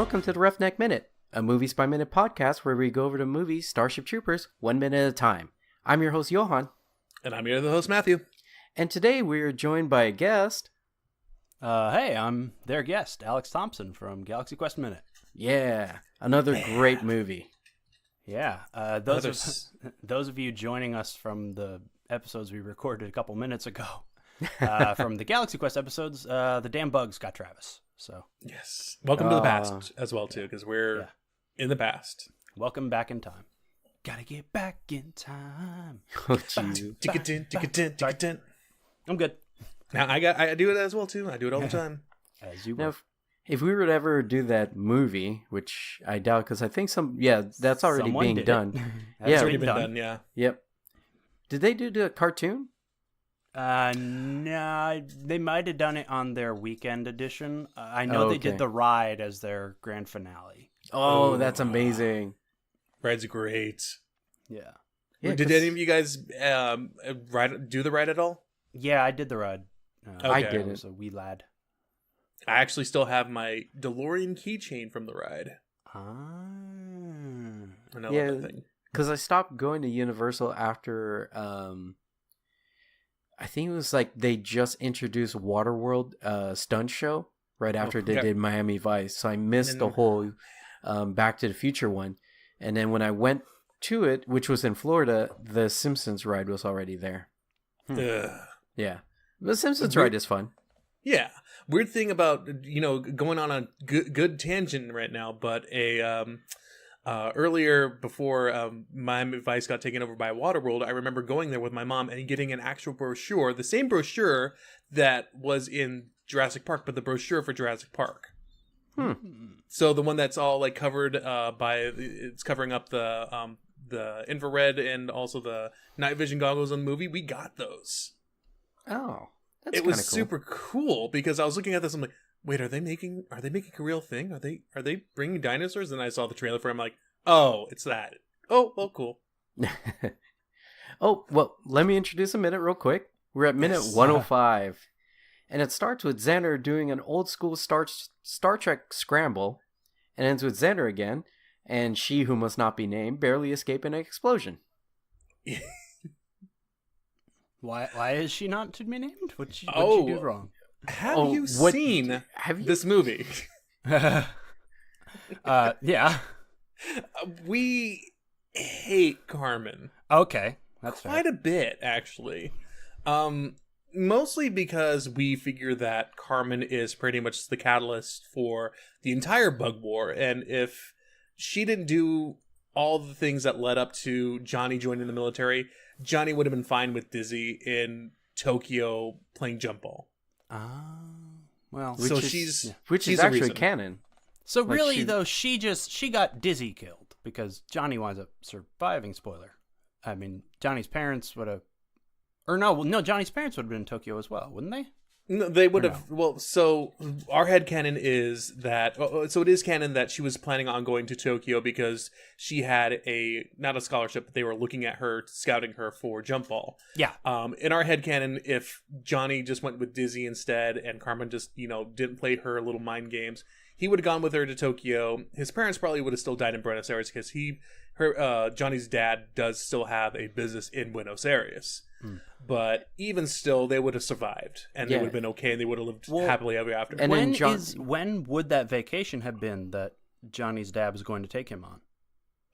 welcome to the Roughneck Minute, a Movies by Minute podcast where we go over the movie Starship Troopers 1 minute at a time. I'm your host, Johan. And I'm your other host, Matthew. And today we are joined by a guest. Hey, I'm their guest, Alex Thompson from Galaxy Quest Minute. Yeah, another great movie. Yeah, those of you joining us from the episodes we recorded a couple minutes ago, from the Galaxy Quest episodes, the damn bugs got Travis. So yes, welcome to the past as well too, because we're in the past. Welcome back in time. Gotta get back in time. Oh, gee. I'm good. Now I do it as well too. I do it all the time. As you Now, if we were to ever do that movie, which I doubt, because I think that's already Someone being did done. That's It's already been done. Yeah. Yep. Did they do the cartoon? No, they might have done it on their weekend edition. I know they did the ride as their grand finale. Oh, that's amazing. Ride's great. Yeah. Did any of you guys do the ride at all? Yeah, I did the ride. I did it. Was a wee lad. I actually still have my DeLorean keychain from the ride. Ah. And I love that thing. Because I stopped going to Universal after, I think it was like they just introduced Waterworld stunt show right after they did Miami Vice. So I missed the whole Back to the Future one. And then when I went to it, which was in Florida, the Simpsons ride was already there. Yeah. The Simpsons ride is fun. Yeah. Weird thing about, going on a good tangent right now, but earlier before Miami Vice got taken over by Waterworld, I remember going there with my mom and getting an actual brochure, the same brochure that was in Jurassic Park, but the brochure for Jurassic Park. So the one that's all like covered it's covering up the infrared and also the night vision goggles in the movie. We got those. Oh, that's it was cool. super cool because I was looking at this. I'm like, wait, are they making a real thing? Are they bringing dinosaurs? And I saw the trailer for it. I'm like, oh, it's that. Oh, well, cool. Oh, well, let me introduce a minute real quick. We're at minute 105. And it starts with Xander doing an old school Star Trek scramble, and ends with Xander again, and she who must not be named barely escaping an explosion. Why is she not to be named? What'd she do wrong? Have you seen this movie? Yeah. We hate Carmen. Okay, that's quite a bit, actually. Mostly because we figure that Carmen is pretty much the catalyst for the entire bug war, and if she didn't do all the things that led up to Johnny joining the military, Johnny would have been fine with Dizzy in Tokyo playing jump ball. Well, which is actually canon. So like really, though, she got Dizzy killed because Johnny winds up surviving. Spoiler. I mean, Johnny's parents would have. Or no, Johnny's parents would have been in Tokyo as well, wouldn't they? No, they would have. No? Well, so our headcanon is that. So it is canon that she was planning on going to Tokyo because she had not a scholarship, but they were looking at her, scouting her for jump ball. Yeah. In our headcanon, if Johnny just went with Dizzy instead and Carmen just, didn't play her little mind games, he would have gone with her to Tokyo. His parents probably would have still died in Buenos Aires because Johnny's dad does still have a business in Buenos Aires. But even still, they would have survived, and they would have been okay, and they would have lived happily ever after. And when would that vacation have been that Johnny's dad was going to take him on?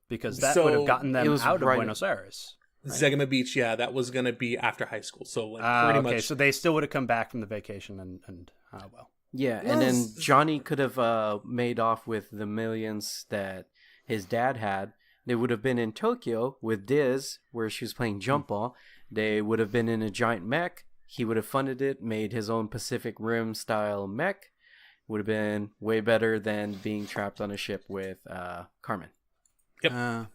Because that would have gotten them out of Buenos Aires. Right? Zegema Beach, that was going to be after high school. So pretty much. So they still would have come back from the vacation, and well. Yeah, and then Johnny could have made off with the millions that his dad had. They would have been in Tokyo with Diz, where she was playing jump ball. They would have been in a giant mech. He would have funded it, made his own Pacific Rim style mech. Would have been way better than being trapped on a ship with Carmen. Yep. I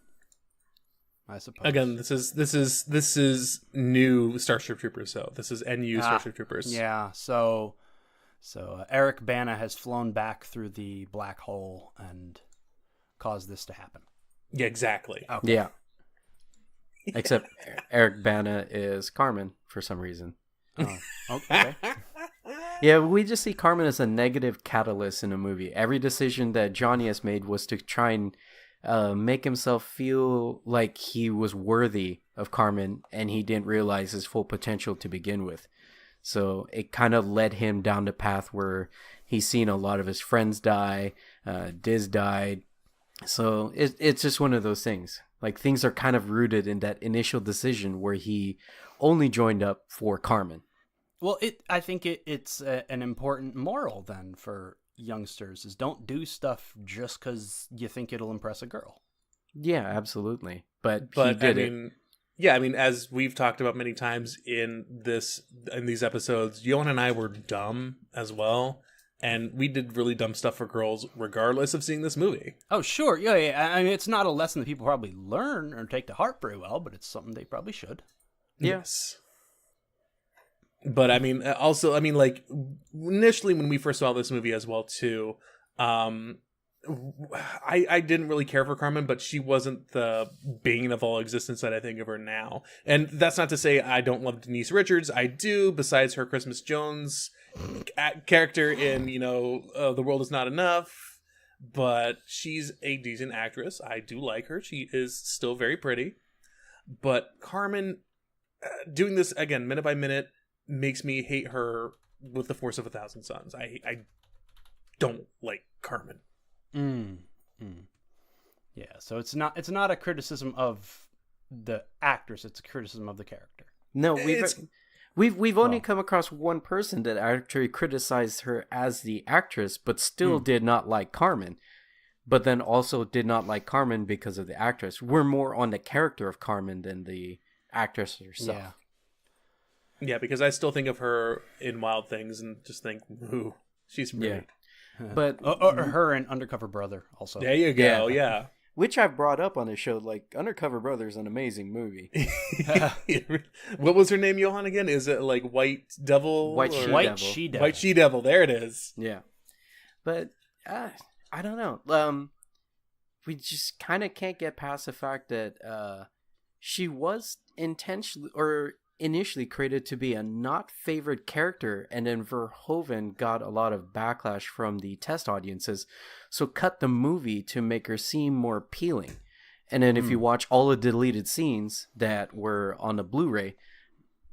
suppose. Again, this is new Starship Troopers. So this is NU Starship Troopers. Yeah. So Eric Bana has flown back through the black hole and caused this to happen. Yeah, exactly. Okay. Yeah. Except Eric Bana is Carmen for some reason. Oh, okay. Yeah, we just see Carmen as a negative catalyst in a movie. Every decision that Johnny has made was to try and make himself feel like he was worthy of Carmen, and he didn't realize his full potential to begin with. So it kind of led him down the path where he's seen a lot of his friends die. Diz died. So it's just one of those things. Like, things are kind of rooted in that initial decision where he only joined up for Carmen. Well, I think it's an important moral then for youngsters, is don't do stuff just because you think it'll impress a girl. Yeah, absolutely. But he did it. Yeah, I mean, as we've talked about many times in these episodes, Johan and I were dumb as well. And we did really dumb stuff for girls regardless of seeing this movie. Oh, sure. Yeah. I mean, it's not a lesson that people probably learn or take to heart very well, but it's something they probably should. Yes. But I mean, also, I mean, like, initially when we first saw this movie as well, too, I didn't really care for Carmen, but she wasn't the bane of all existence that I think of her now. And that's not to say I don't love Denise Richards. I do, besides her Christmas Jones character in, The World Is Not Enough. But she's a decent actress. I do like her. She is still very pretty. But Carmen, doing this, again, minute by minute, makes me hate her with the force of 1,000 suns. I don't like Carmen. Yeah, so it's not a criticism of the actress, it's a criticism of the character. No, we've only come across one person that actually criticized her as the actress, but still did not like Carmen. But then also did not like Carmen because of the actress. We're more on the character of Carmen than the actress herself. Yeah. Yeah, because I still think of her in Wild Things and just think, ooh, she's pretty. Yeah. But or her and Undercover Brother also. There you go, yeah. Which I've brought up on the show. Like, Undercover Brother is an amazing movie. What was her name, Johan, again? Is it like White Devil? White She-Devil. White She-Devil, there it is. Yeah. But, I don't know. We just kind of can't get past the fact that she was initially created to be a not favored character, and then Verhoeven got a lot of backlash from the test audiences, so cut the movie to make her seem more appealing. And then if you watch all the deleted scenes that were on the Blu-ray,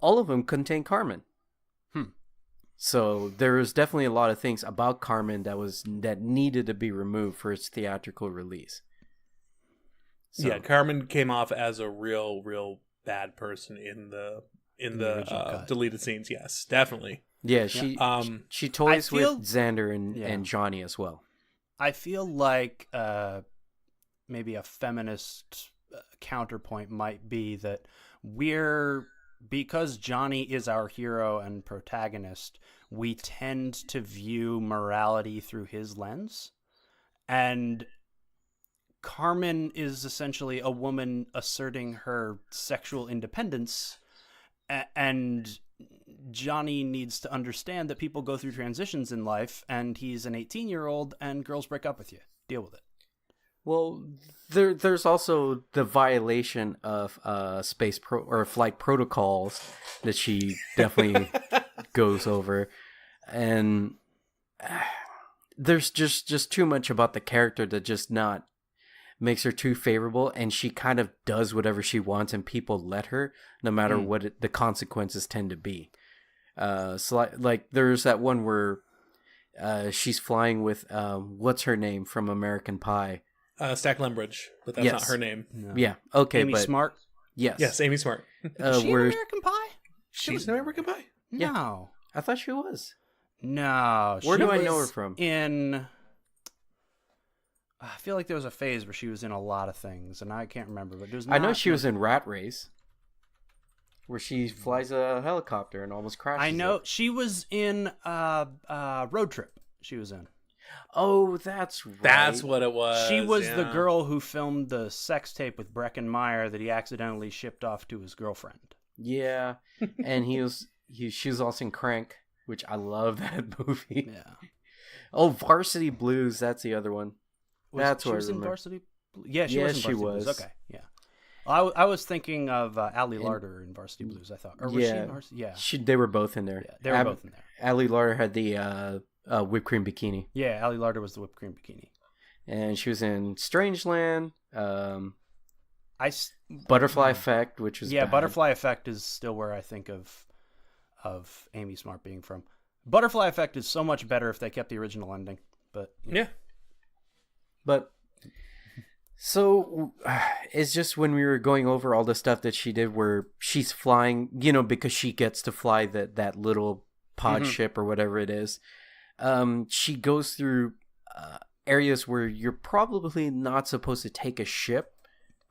all of them contain Carmen. So there was definitely a lot of things about Carmen that needed to be removed for its theatrical release. So, yeah, Carmen came off as a real bad person in the deleted scenes. Yes, definitely. Yeah, she toys with Xander and Johnny as well. I feel like maybe a feminist counterpoint might be that because Johnny is our hero and protagonist, we tend to view morality through his lens. And Carmen is essentially a woman asserting her sexual independence, and Johnny needs to understand that people go through transitions in life, and he's an 18-year-old, and girls break up with you. Deal with it. Well, there's also the violation of flight protocols that she definitely goes over, and there's just too much about the character that just not makes her too favorable, and she kind of does whatever she wants, and people let her, no matter what the consequences tend to be. So like there's that one where she's flying with what's her name from American Pie. Stack Lembridge, but that's not her name. No. Yeah, okay, Amy Smart? Yes, Amy Smart. Is she in American Pie? She's in American Pie? No. Yeah. I thought she was. No. Where do I know her from? I feel like there was a phase where she was in a lot of things, and I can't remember. But I know she was in Rat Race, where she flies a helicopter and almost crashes. I know. She was in Road Trip. She was in. Oh, that's right. That's what it was. She was the girl who filmed the sex tape with Breckin Meyer that he accidentally shipped off to his girlfriend. Yeah, and she was also in Crank, which I love that movie. Yeah. Oh, Varsity Blues. That's the other one. That's what I remember. In Varsity Blues? Yeah, she was in Varsity Blues. Okay, yeah. I was thinking of Ali Larder in Varsity Blues. I thought, or was she in Varsity? Yeah, They were both in there. Yeah, they were both in there. Ali Larder had the whipped cream bikini. Yeah, Ali Larder was the whipped cream bikini. And she was in Strangeland. Butterfly Effect, which was bad. Butterfly Effect is still where I think of Amy Smart being from. Butterfly Effect is so much better if they kept the original ending. But yeah. But so it's just when we were going over all the stuff that she did where she's flying, because she gets to fly that little pod ship or whatever it is. She goes through areas where you're probably not supposed to take a ship,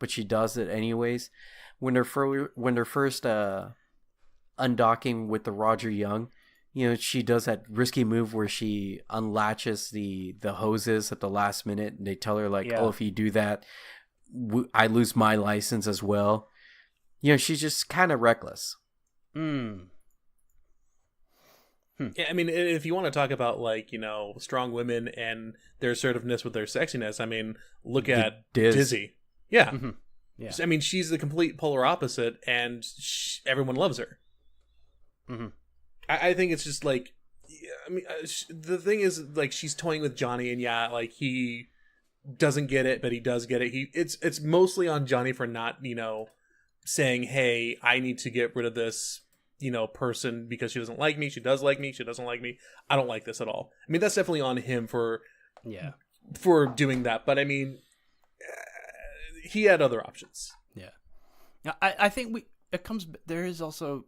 but she does it anyways. When they're first undocking with the Roger Young, she does that risky move where she unlatches the hoses at the last minute, and they tell her oh, if you do that, I lose my license as well. She's just kind of reckless. Yeah, I mean, if you want to talk about strong women and their assertiveness with their sexiness, I mean, look at Dizzy. Yeah. Mm-hmm. Yeah. I mean, she's the complete polar opposite, and everyone loves her. Mm-hmm. I think it's just the thing is she's toying with Johnny, and he doesn't get it, but he does get it. It's mostly on Johnny for not saying, hey, I need to get rid of this person because she doesn't like me. She does like me. She doesn't like me. I don't like this at all. I mean, that's definitely on him for doing that. But I mean, he had other options. Yeah. I think there is also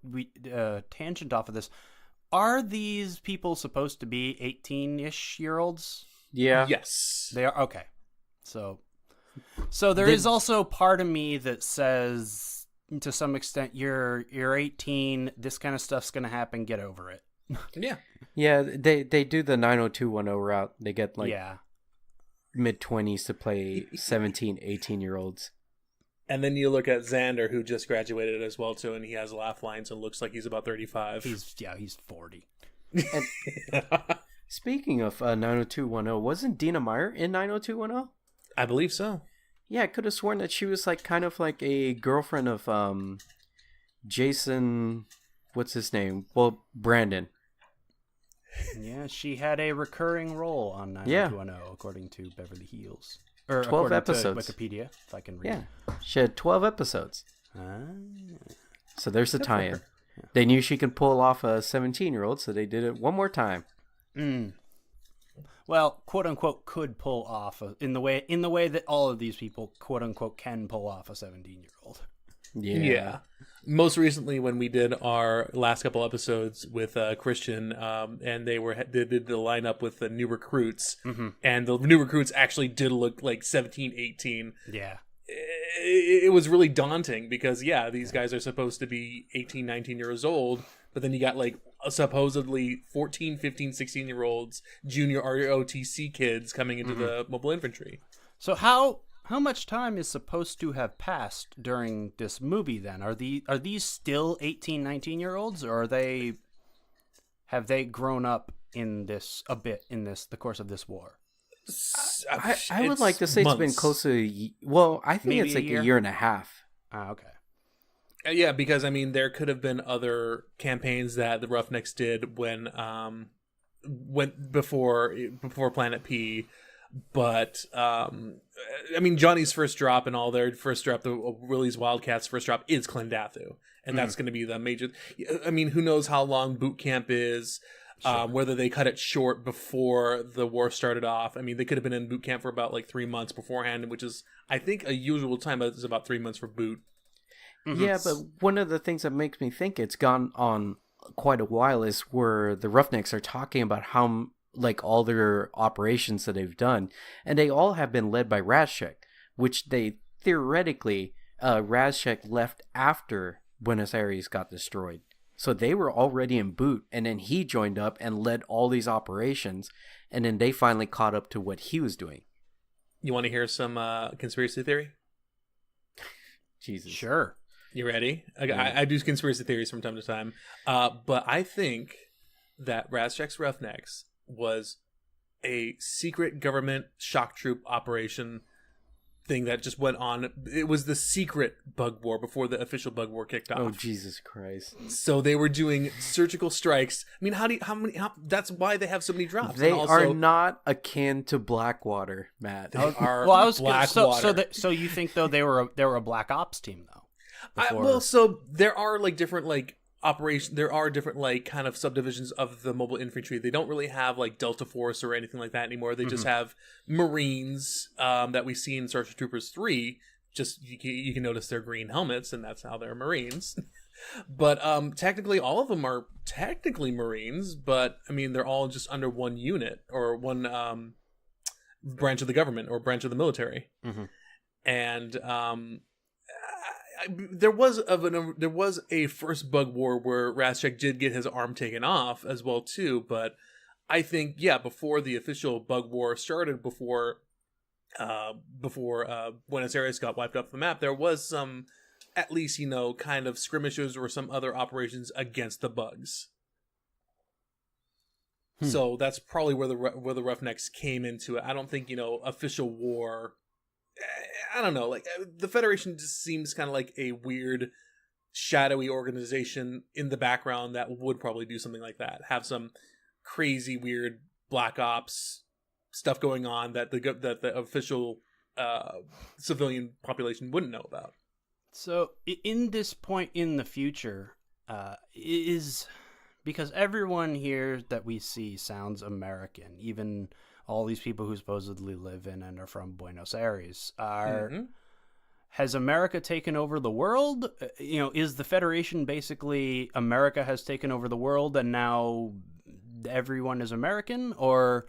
tangent off of this. Are these people supposed to be 18-ish year olds? Yeah. Yes. They are. Okay. So there is also part of me that says, to some extent, you're 18. This kind of stuff's going to happen. Get over it. Yeah. Yeah. They do the 90210 route. They get mid-20s to play 17, 18-year-olds. And then you look at Xander, who just graduated as well too, and he has laugh lines and looks like he's about 35. He's 40. And speaking of 90210, wasn't Dina Meyer in 90210? I believe so. Yeah, I could have sworn that she was kind of like a girlfriend of Jason. What's his name? Well, Brandon. Yeah, she had a recurring role on 90210, according to Beverly Hills. Or 12 episodes. To Wikipedia, if I can read. Yeah, she had 12 episodes. So there's a tie-in. Yeah. They knew she could pull off a 17-year-old, so they did it one more time. Well, quote unquote, could pull off in the way that all of these people, quote unquote, can pull off a 17-year-old. Yeah. Most recently, when we did our last couple episodes with Christian, and they did the lineup with the new recruits, and the new recruits actually did look like 17, 18. Yeah. It was really daunting because, these guys are supposed to be 18, 19 years old, but then you got supposedly 14, 15, 16-year-olds, junior ROTC kids coming into the mobile infantry. So how much time is supposed to have passed during this movie then? Are these still 18, 19-year-olds, or have they grown up in this a bit in the course of this war? I would like to say months. It's been close to I think maybe it's a year and a half. Okay. Yeah, because I mean there could have been other campaigns that the Roughnecks did when before Planet P. But I mean, Johnny's first drop and all their first drop, the Willie's Wildcats' first drop is Clendathu, and that's going to be the major. I mean, who knows how long boot camp is? Sure. Whether they cut it short before the war started off. I mean, they could have been in boot camp for about 3 months beforehand, which is, I think, a usual time is about 3 months for boot. Yeah, but one of the things that makes me think it's gone on quite a while is where the Roughnecks are talking about how all their operations that they've done, and they all have been led by Razchek, which they theoretically Razchek left after Buenos Aires got destroyed. So they were already in boot, and then he joined up and led all these operations, and then they finally caught up to what he was doing. You want to hear some conspiracy theory? Jesus. Sure. You ready? I do conspiracy theories from time to time, but I think that Razchek's Roughnecks was a secret government shock troop operation thing that just went on. It was the secret bug war before the official bug war kicked off. Oh, Jesus Christ. So they were doing surgical strikes. I mean, how that's why they have so many drops. They and also, are not akin to Blackwater, Matt. They are Well, I was Blackwater. so you think though they were a Black Ops team though? Before... So there are like different like operations. There are different like kind of subdivisions of the mobile infantry. They don't really have like Delta Force or anything like that anymore. They just have Marines that we see in Starship Troopers 3. Just you can notice their green helmets, and that's how they're Marines. But technically, all of them are technically Marines. But I mean, they're all just under one unit or one branch of the government or branch of the military. And there was a first bug war where Raschek did get his arm taken off as well too, but I think before the official bug war started, before Buenos Aires got wiped off the map, there was some at least kind of skirmishes or some other operations against the bugs. So that's probably where the Roughnecks came into it. I don't think official war. I don't know, like the Federation just seems kind of like a weird, shadowy organization in the background that would probably do something like that. Have some crazy, weird Black Ops stuff going on that the official civilian population wouldn't know about. So, in this point in the future, is because everyone here that we see sounds American, even all these people who supposedly live in and are from Buenos Aires has America taken over the world? Is the Federation basically America has taken over the world and now everyone is American? Or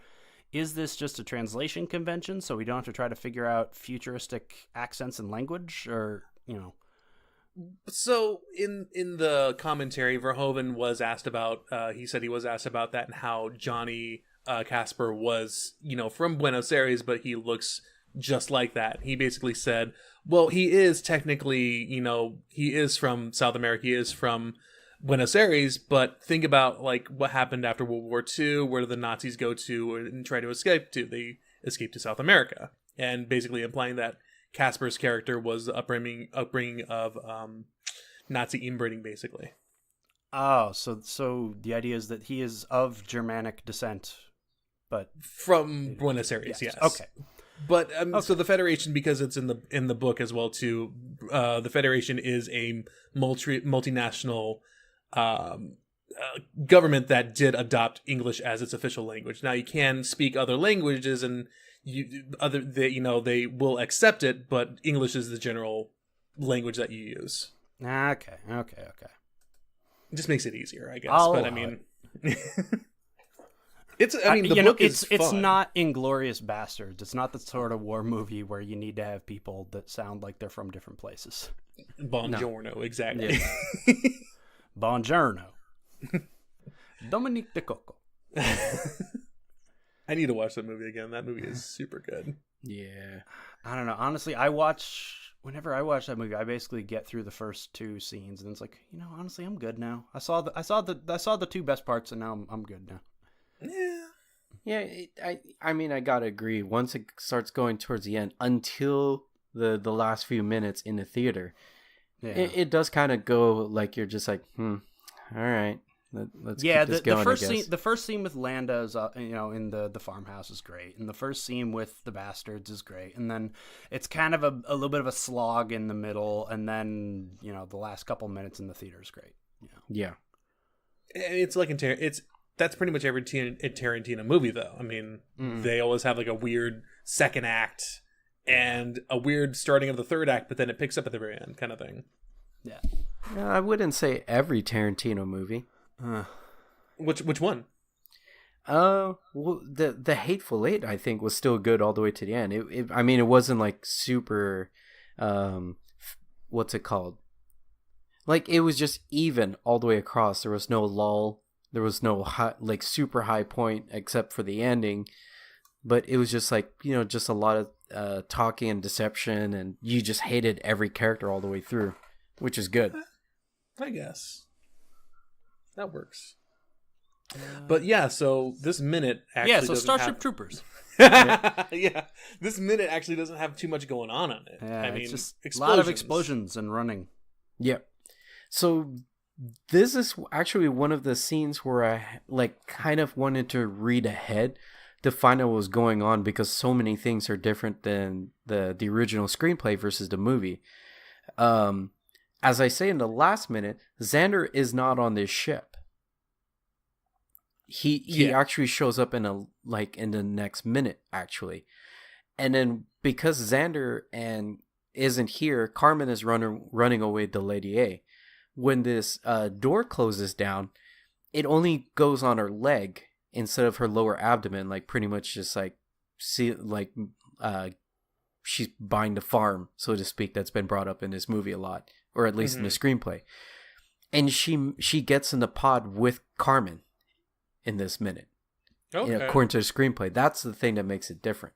is this just a translation convention so we don't have to try to figure out futuristic accents and language? Or, So in the commentary, Verhoeven was asked about, he said he was asked about that and how Johnny Casper was, from Buenos Aires, but he looks just like that. He basically said, well, he is technically, he is from South America, he is from Buenos Aires, but think about like what happened after World War II. Where did the Nazis go to and try to escape to? They escaped to South America, and basically implying that Casper's character was the upbringing of Nazi inbreeding, basically. Oh, so the idea is that he is of Germanic descent, but from Buenos Aires, yes. Okay. But so the Federation, because it's in the book as well too, the Federation is a multinational government that did adopt English as its official language. Now you can speak other languages, and they will accept it, but English is the general language that you use. Okay. It just makes it easier, I guess. But I mean, the book is fun. It's not Inglourious Bastards. It's not the sort of war movie where you need to have people that sound like they're from different places. Buongiorno, exactly. Yeah. Buongiorno. Dominique de Coco. I need to watch that movie again. That movie is super good. Yeah. I don't know. Honestly, whenever I watch that movie, I basically get through the first two scenes, and it's like, honestly, I'm good now. I saw the two best parts, and now I'm good now. Yeah. I mean, I gotta agree. Once it starts going towards the end, until the last few minutes in the theater, it does kind of go like you're just like, all right. Let's keep this going, the first scene with Landa is in the farmhouse is great, and the first scene with the bastards is great, and then it's kind of a little bit of a slog in the middle, and then the last couple minutes in the theater is great. Yeah. It's like that's pretty much every Tarantino movie, though. I mean, they always have like a weird second act and a weird starting of the third act, but then it picks up at the very end, kind of thing. Yeah. No, I wouldn't say every Tarantino movie. Which one? Well, the Hateful Eight, I think, was still good all the way to the end. It wasn't like super, what's it called? Like, it was just even all the way across. There was no lull. There was no super high point except for the ending. But it was just like, just a lot of talking and deception, and you just hated every character all the way through, which is good. I guess. That works. But yeah, so this minute actually Yeah, so doesn't Starship have... Troopers. Yeah, this minute actually doesn't have too much going on it. Yeah, I mean, it's just a lot of explosions and running. Yep. So this is actually one of the scenes where I like kind of wanted to read ahead to find out what was going on, because so many things are different than the original screenplay versus the movie. As I say in the last minute, Xander is not on this ship. He actually shows up in the next minute, actually. And then because Xander isn't here, Carmen is running away to Lady A. When this door closes down, it only goes on her leg instead of her lower abdomen, like pretty much just like she's buying the farm, so to speak, that's been brought up in this movie a lot, or at least in the screenplay. And she gets in the pod with Carmen in this minute. Okay. According to the screenplay, that's the thing that makes it different.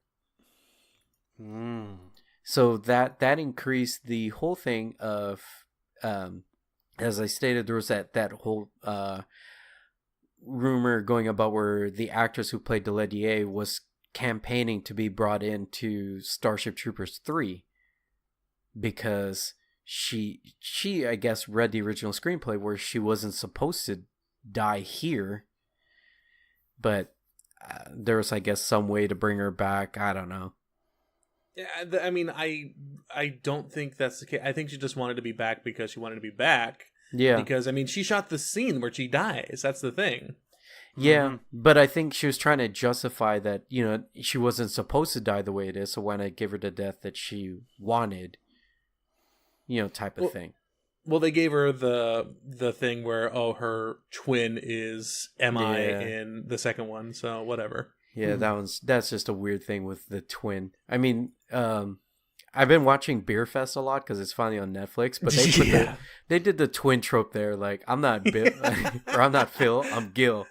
So that increased the whole thing of, as I stated, there was that whole rumor going about where the actress who played Deledier was campaigning to be brought into Starship Troopers 3 because she I guess read the original screenplay where she wasn't supposed to die here, but there was, I guess, some way to bring her back. I don't know. Yeah, I mean, I don't think that's the case. I think she just wanted to be back because she wanted to be back. Yeah. Because, I mean, she shot the scene where she dies. That's the thing. Yeah, but I think she was trying to justify that, she wasn't supposed to die the way it is, so why not give her the death that she wanted, type of thing. Well, they gave her the thing where, her twin is MI in the second one, so whatever. Yeah, that's just a weird thing with the twin. I mean, I've been watching Beer Fest a lot because it's finally on Netflix, but they did the twin trope there. Like, I'm not Bill, or I'm not Phil, I'm Gil.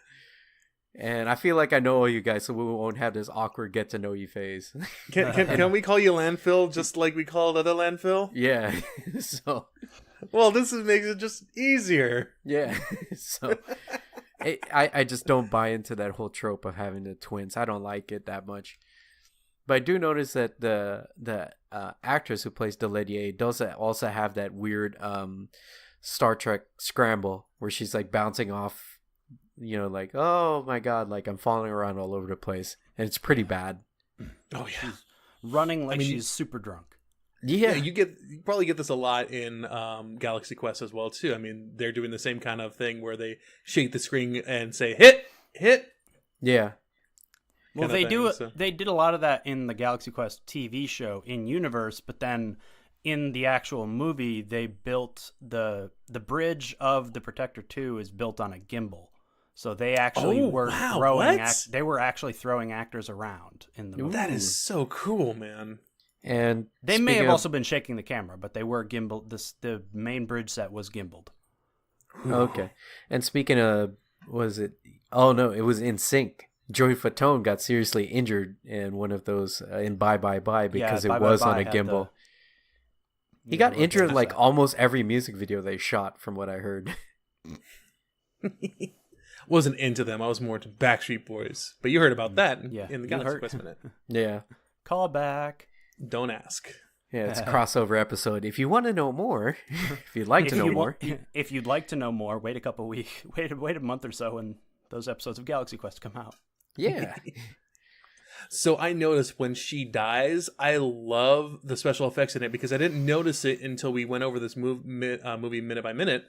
And I feel like I know all you guys, so we won't have this awkward get to know you phase. Can we call you Landfill just like we called other Landfill? Yeah. So. Well, this makes it just easier. Yeah. So. I just don't buy into that whole trope of having the twins. I don't like it that much. But I do notice that the actress who plays Deledier does also have that weird Star Trek scramble where she's like bouncing off, like, oh my god, like I'm falling around all over the place, and it's pretty bad. Oh yeah, she's running like she's super drunk. Yeah, you probably get this a lot in Galaxy Quest as well too. I mean, they're doing the same kind of thing where they shake the screen and say hit. Yeah. Well, they did a lot of that in the Galaxy Quest TV show in universe, but then in the actual movie, they built the bridge of the Protector 2 is built on a gimbal. So they actually they were actually throwing actors around in the movie. That is so cool, man. And they may have also been shaking the camera, but they were gimbal. The main bridge set was gimbaled. Okay. And speaking of, was it? Oh no, it was In Sync. Joey Fatone got seriously injured in one of those in Bye Bye Bye because it was on a gimbal. He got injured in like almost every music video they shot, from what I heard. Wasn't into them. I was more into Backstreet Boys. But you heard about that in the Galaxy Quest Minute. Yeah. Call back. Don't ask. Yeah, it's a crossover episode. If you want to know more, if you'd like to know more. If you'd like to know more, wait a couple weeks. Wait a month or so and those episodes of Galaxy Quest come out. Yeah. So I noticed when she dies, I love the special effects in it because I didn't notice it until we went over this movie minute by minute.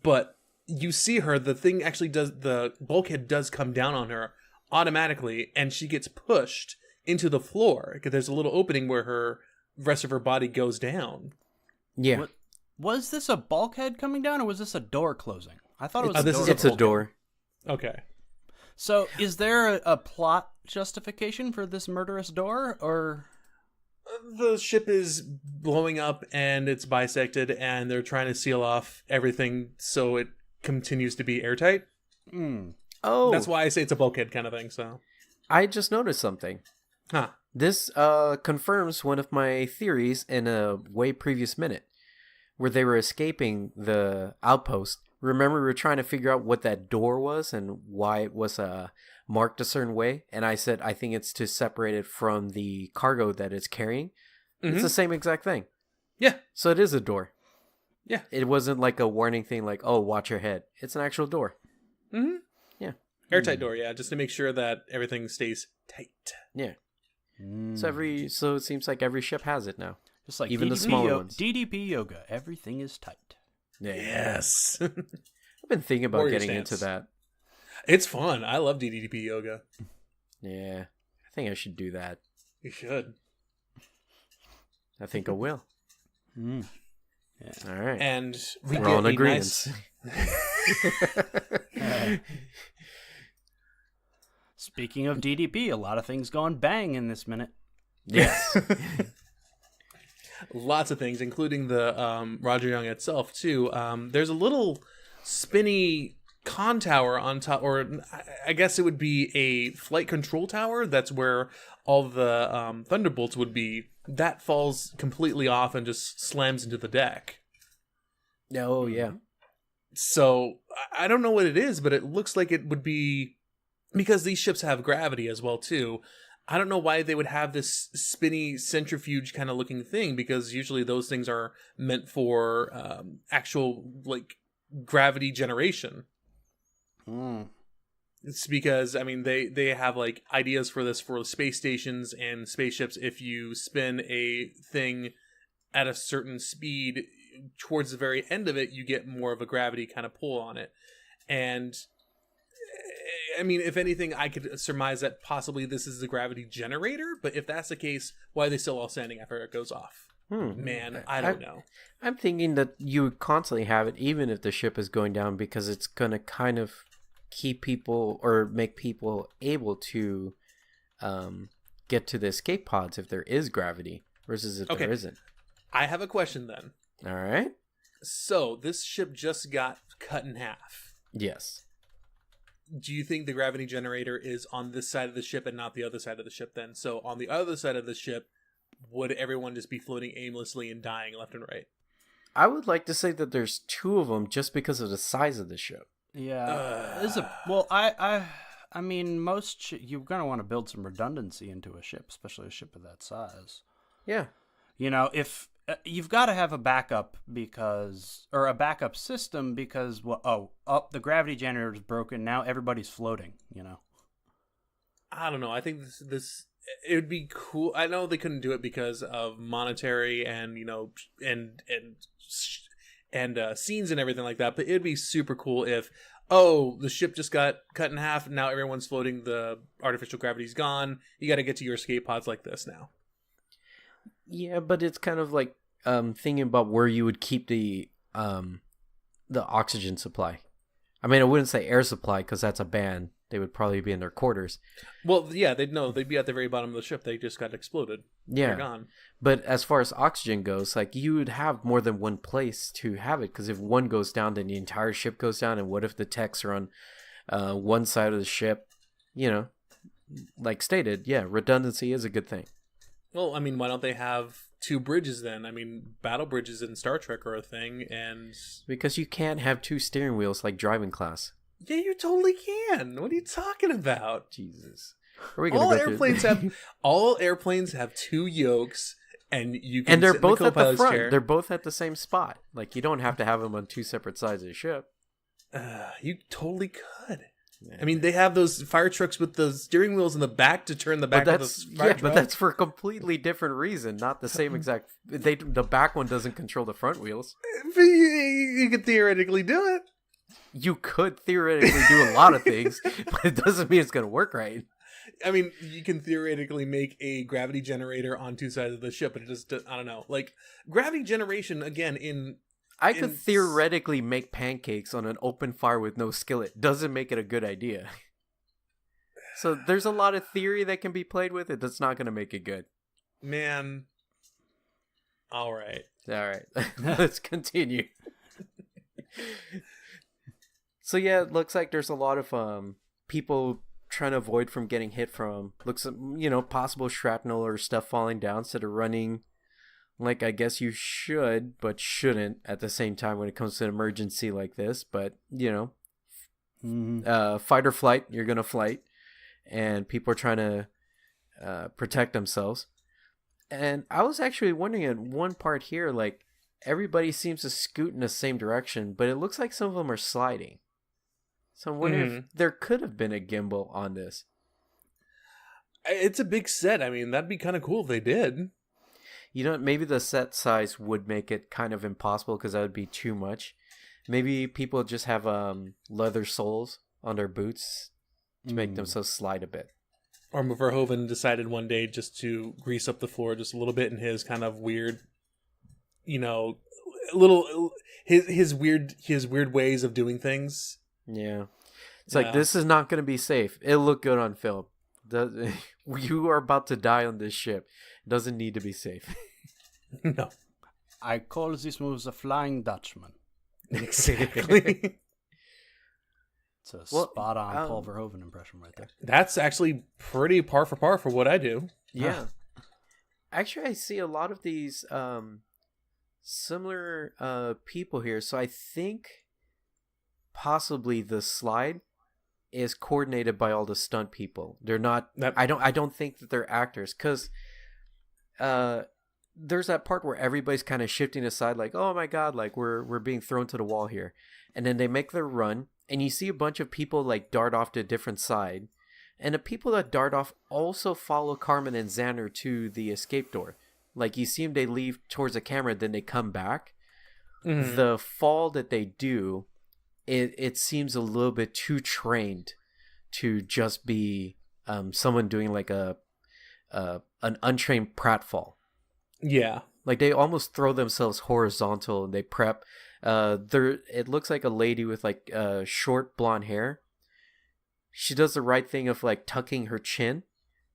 But you see her, the thing actually does, the bulkhead does come down on her automatically, and she gets pushed into the floor because there's a little opening where her rest of her body goes down. Yeah. Was this a bulkhead coming down, or was this a door closing? I thought it was a door. It's a door. Okay. So is there a plot justification for this murderous door, or? The ship is blowing up and it's bisected and they're trying to seal off everything so it continues to be airtight. Oh. That's why I say it's a bulkhead kind of thing, so. I just noticed something. Huh. This confirms one of my theories in a way previous minute, where they were escaping the outpost remember we were trying to figure out what that door was and why it was marked a certain way. And I said, I think it's to separate it from the cargo that it's carrying. Mm-hmm. It's the same exact thing. Yeah. So it is a door. Yeah. It wasn't like a warning thing like, oh, watch your head. It's an actual door. Mm-hmm. Yeah. Airtight door, yeah, just to make sure that everything stays tight. Yeah. So it seems like every ship has it now. Just like even the smaller ones. DDP yoga, everything is tight. Yeah. Yes. I've been thinking about Warrior getting stance. into that. It's fun. I love DDP yoga. Yeah. I think I should do that. You should. I think I will. Yeah. All right. And we're on agreement. Speaking of DDP, a lot of things going bang in this minute. Yes. Lots of things, including the Roger Young itself, too. There's a little spinny con tower on top, or I guess it would be a flight control tower. That's where all the Thunderbolts would be. That falls completely off and just slams into the deck. Oh, yeah. So, I don't know what it is, but it looks like it would be... Because these ships have gravity as well, too. I don't know why they would have this spinny centrifuge kind of looking thing, because usually those things are meant for actual, like, gravity generation. It's because, I mean, they have, like, ideas for this for space stations and spaceships. If you spin a thing at a certain speed, towards the very end of it, you get more of a gravity kind of pull on it. And... I mean, if anything, I could surmise that possibly this is the gravity generator, but if that's the case, why are they still all standing after it goes off? Man, I don't know. I'm thinking that you would constantly have it even if the ship is going down, because it's going to kind of keep people or make people able to get to the escape pods if there is gravity versus if there isn't. I have a question then. All right. So, this ship just got cut in half. Yes. Do you think the gravity generator is on this side of the ship and not the other side of the ship then? So on the other side of the ship, would everyone just be floating aimlessly and dying left and right? I would like to say that there's two of them just because of the size of the ship. Yeah. I mean, you're going to want to build some redundancy into a ship, especially a ship of that size. Yeah. You know, if you've got to have a backup a backup system because the gravity generator is broken. Now everybody's floating, you know. I don't know. I think this it would be cool. I know they couldn't do it because of monetary and, you know, and scenes and everything like that, but it'd be super cool if the ship just got cut in half and now everyone's floating, the artificial gravity's gone. You got to get to your escape pods like this now. Yeah, but it's kind of like thinking about where you would keep the oxygen supply. I mean, I wouldn't say air supply because that's a ban. They would probably be in their quarters. Well, yeah, they'd be at the very bottom of the ship. They just got exploded. Yeah, they're gone. But as far as oxygen goes, like you would have more than one place to have it, because if one goes down, then the entire ship goes down. And what if the techs are on one side of the ship? You know, like stated, yeah, redundancy is a good thing. Well, I mean, why don't they have two bridges then? I mean, battle bridges in Star Trek are a thing, and... Because you can't have two steering wheels like driving class. Yeah, you totally can. What are you talking about? Jesus. Are we gonna all airplanes have two yokes, and you can and they're sit both in the at the co-pilot's front. chair. They're both at the same spot. Like, you don't have to have them on two separate sides of the ship. You totally could. I mean, they have those fire trucks with the steering wheels in the back to turn the back of the fire truck. But that's for a completely different reason, not the same exact... The back one doesn't control the front wheels. You could theoretically do it. You could theoretically do a lot of things, but it doesn't mean it's going to work right. I mean, you can theoretically make a gravity generator on two sides of the ship, but it just, I don't know. Like, gravity generation, again, I could theoretically make pancakes on an open fire with no skillet. Doesn't make it a good idea. So there's a lot of theory that can be played with it. That's not going to make it good. Man. All right. Let's continue. So yeah, it looks like there's a lot of people trying to avoid from getting hit from possible shrapnel or stuff falling down instead of running Like, I guess you should, but shouldn't at the same time when it comes to an emergency like this. But, fight or flight, you're going to flight. And people are trying to protect themselves. And I was actually wondering at one part here, like, everybody seems to scoot in the same direction, but it looks like some of them are sliding. So I'm wondering if there could have been a gimbal on this. It's a big set. I mean, that'd be kind of cool if they did. Maybe the set size would make it kind of impossible because that would be too much. Maybe people just have leather soles on their boots to make themselves slide a bit. Or Verhoeven decided one day just to grease up the floor just a little bit in his kind of weird, his weird ways of doing things. Yeah. It's like, this is not going to be safe. It'll look good on film. You are about to die on this ship. It doesn't need to be safe. No. I call this movie the Flying Dutchman. Exactly. It's a spot-on Paul Verhoeven impression right there. That's actually pretty par for what I do. Yeah. Actually, I see a lot of these similar people here. So I think possibly the slide is coordinated by all the stunt people. They're not. I don't think that they're actors, because there's that part where everybody's kind of shifting aside, like, oh my god, like we're being thrown to the wall here, and then they make their run, and you see a bunch of people like dart off to a different side, and the people that dart off also follow Carmen and Xander to the escape door. Like, you see them, they leave towards the camera, then they come back. Mm-hmm. The fall that they do, it seems a little bit too trained to just be someone doing like an untrained pratfall. Yeah, like they almost throw themselves horizontal and they prep. It looks like a lady with like short blonde hair. She does the right thing of like tucking her chin,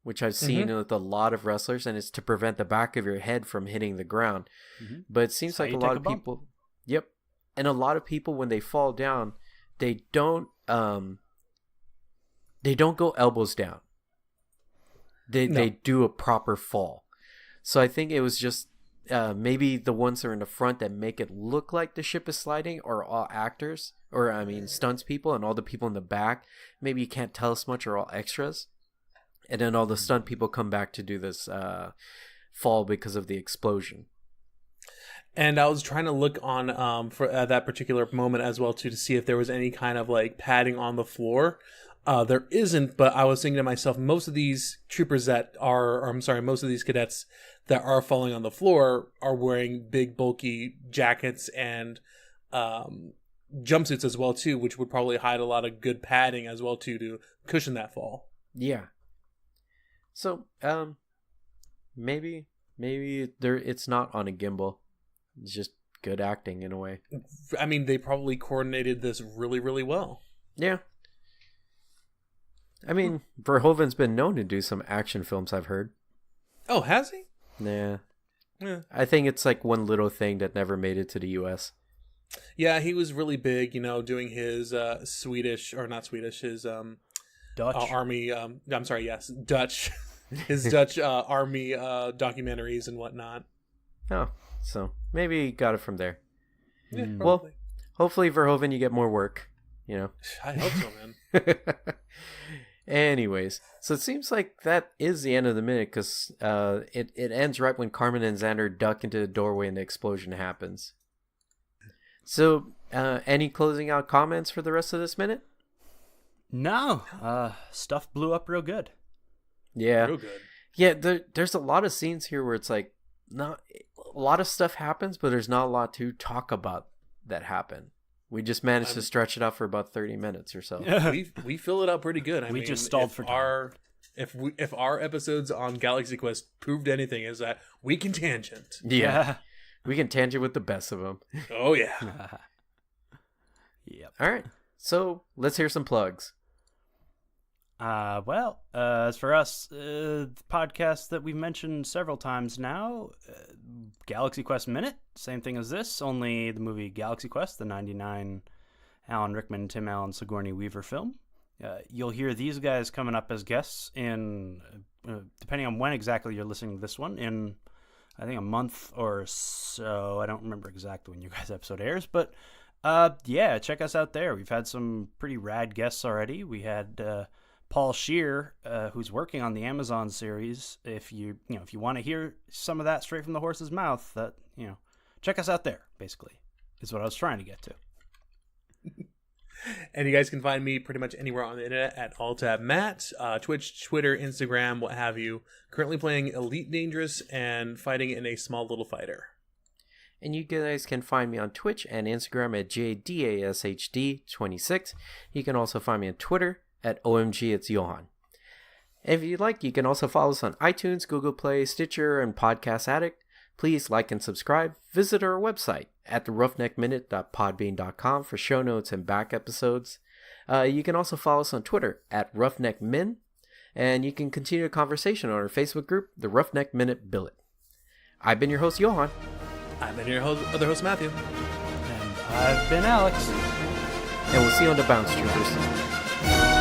which I've seen with a lot of wrestlers, and it's to prevent the back of your head from hitting the ground. Mm-hmm. But it seems like a lot of people. Yep. And a lot of people, when they fall down, they don't go elbows down. They do a proper fall. So I think it was just maybe the ones that are in the front that make it look like the ship is sliding are all actors, or I mean stunts people, and all the people in the back, maybe you can't tell us much, are all extras. And then all the stunt people come back to do this fall because of the explosion. And I was trying to look on for that particular moment as well too, to see if there was any kind of like padding on the floor. There isn't, but I was thinking to myself, most of these troopers most of these cadets that are falling on the floor are wearing big bulky jackets and jumpsuits as well too, which would probably hide a lot of good padding as well too to cushion that fall. Yeah. So maybe it's not on a gimbal. It's just good acting in a way. I mean, they probably coordinated this really, really well. Yeah. I mean, Verhoeven's been known to do some action films, I've heard. Oh, has he? Yeah. I think it's like one little thing that never made it to the U.S. Yeah, he was really big, doing his Dutch army. Dutch. His Dutch army documentaries and whatnot. Oh, so maybe he got it from there. Yeah, probably. Well, hopefully Verhoeven, you get more work. I hope so, man. Anyways, so it seems like that is the end of the minute, because it ends right when Carmen and Xander duck into the doorway and the explosion happens. So, any closing out comments for the rest of this minute? No. Stuff blew up real good. Yeah. Real good. Yeah, there's a lot of scenes here where it's like, not a lot of stuff happens, but there's not a lot to talk about that happened. We just managed to stretch it out for about 30 minutes or so. We fill it out pretty good. I mean, just stalled for time. If our episodes on Galaxy Quest proved anything, is that we can tangent. Yeah. We can tangent with the best of them. Oh, yeah. Yep. All right. So let's hear some plugs. As for us, the podcast that we've mentioned several times now, Galaxy Quest Minute, same thing as this, only the movie Galaxy Quest, the 99 Alan Rickman, Tim Allen, Sigourney Weaver film. You'll hear these guys coming up as guests in, depending on when exactly you're listening to this one, in I think a month or so. I don't remember exactly when your guys' episode airs, but yeah, check us out there. We've had some pretty rad guests already. We had Paul Scheer, who's working on the Amazon series. If you want to hear some of that straight from the horse's mouth, that check us out there. Basically, is what I was trying to get to. And you guys can find me pretty much anywhere on the internet at AllTabMatt, Twitch, Twitter, Instagram, what have you. Currently playing Elite Dangerous and fighting in a small little fighter. And you guys can find me on Twitch and Instagram at JDASHD26. You can also find me on Twitter at OMG It's Johan. If you'd like, you can also follow us on iTunes, Google Play, Stitcher, and Podcast Addict. Please like and subscribe. Visit our website at theroughneckminute.podbean.com for show notes and back episodes. You can also follow us on Twitter at roughneckmin, and you can continue a conversation on our Facebook group, the Roughneck Minute Billet. I've been your host, Johan. I've been your other host, Matthew. And I've been Alex. And we'll see you on the Bounce Troopers.